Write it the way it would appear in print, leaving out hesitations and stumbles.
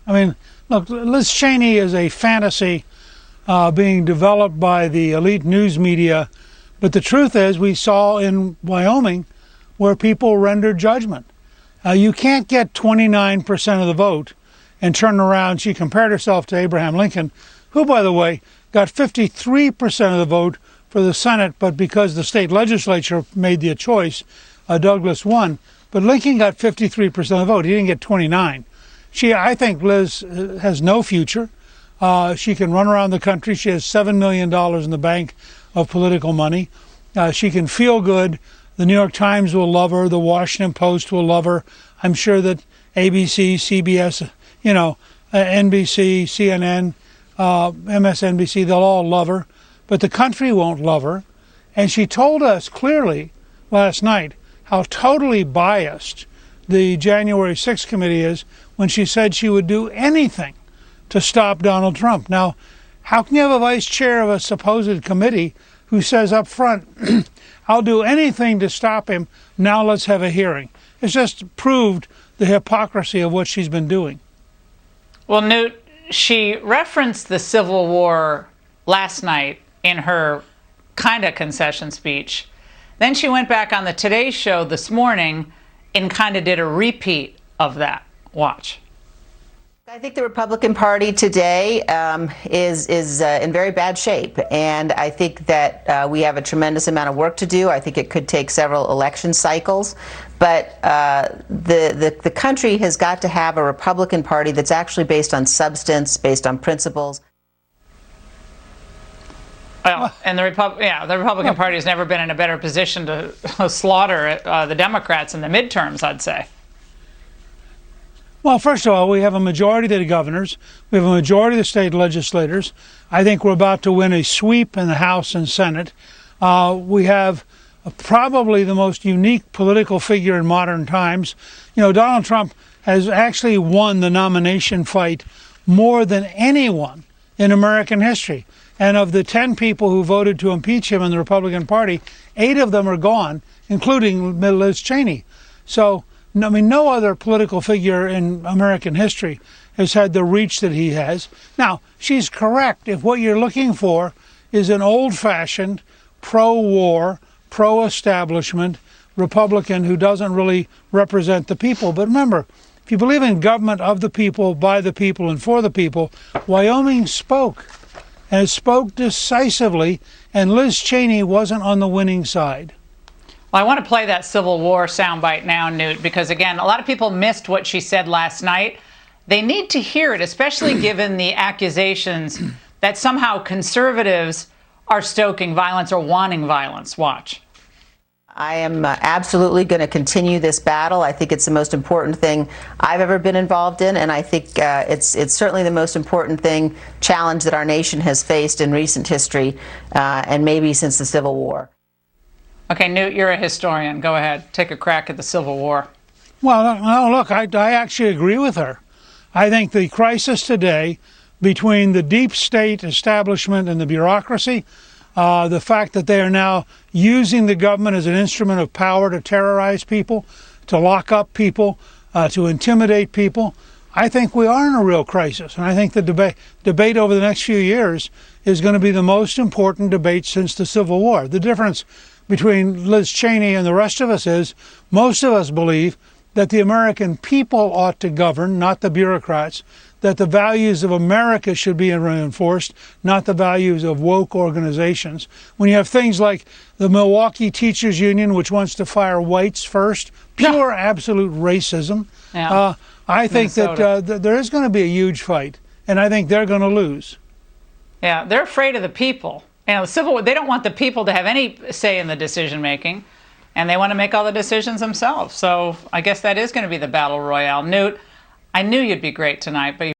I mean, look, Liz Cheney is a fantasy being developed by the elite news media. But the truth is, we saw in Wyoming where people rendered judgment. You can't get 29% of the vote and turn around. She compared herself to Abraham Lincoln, who, by the way, got 53% of the vote for the Senate, but because the state legislature made the choice, Douglas won. But Lincoln got 53% of the vote. He didn't get 29. I think Liz has no future. She can run around the country. She has $7 million in the bank of political money. She can feel good. The New York Times will love her. The Washington Post will love her. I'm sure that ABC, CBS, NBC, CNN, MSNBC, they'll all love her. But the country won't love her. And she told us clearly last night how totally biased the January 6th committee is when she said she would do anything to stop Donald Trump. Now, how can you have a vice chair of a supposed committee who says up front, I'll do anything to stop him, now let's have a hearing? It's just proved the hypocrisy of what she's been doing. Well, Newt, she referenced the Civil War last night in her kind of concession speech. Then she went back on the Today Show this morning and kind of did a repeat of that. Watch. I think the Republican Party today is in very bad shape, and I think that we have a tremendous amount of work to do. I think it could take several election cycles, but the country has got to have a Republican Party that's actually based on substance, based on principles. Well, and the Republican Party has never been in a better position to slaughter the Democrats in the midterms, I'd say. Well, first of all, we have a majority of the governors. We have a majority of the state legislators. I think we're about to win a sweep in the House and Senate. We have probably the most unique political figure in modern times. Donald Trump has actually won the nomination fight more than anyone in American history. And of the 10 people who voted to impeach him in the Republican Party, 8 of them are gone, including Liz Cheney. So, no other political figure in American history has had the reach that he has. Now, she's correct. If what you're looking for is an old-fashioned, pro-war, pro-establishment Republican who doesn't really represent the people. But remember, if you believe in government of the people, by the people, and for the people, Wyoming spoke, and it spoke decisively, and Liz Cheney wasn't on the winning side. Well, I want to play that Civil War soundbite now, Newt, because, again, a lot of people missed what she said last night. They need to hear it, especially given the accusations that somehow conservatives are stoking violence or wanting violence. Watch. I am absolutely going to continue this battle. I think it's the most important thing I've ever been involved in, and I think it's certainly the most important challenge that our nation has faced in recent history, and maybe since the Civil War. Okay, Newt, you're a historian. Go ahead. Take a crack at the Civil War. Well, no, look, I actually agree with her. I think the crisis today between the deep state establishment and the bureaucracy, the fact that they are now using the government as an instrument of power to terrorize people, to lock up people, to intimidate people, I think we are in a real crisis. And I think the debate over the next few years is going to be the most important debate since the Civil War. The difference between Liz Cheney and the rest of us is most of us believe that the American people ought to govern, not the bureaucrats, that the values of America should be reinforced, not the values of woke organizations. When you have things like the Milwaukee Teachers Union, which wants to fire whites first, pure absolute racism, I think that there is going to be a huge fight, and I think they're going to lose. Yeah, they're afraid of the people. The Civil War, they don't want the people to have any say in the decision making, and they want to make all the decisions themselves. So I guess that is going to be the battle royale. Newt, I knew you'd be great tonight, but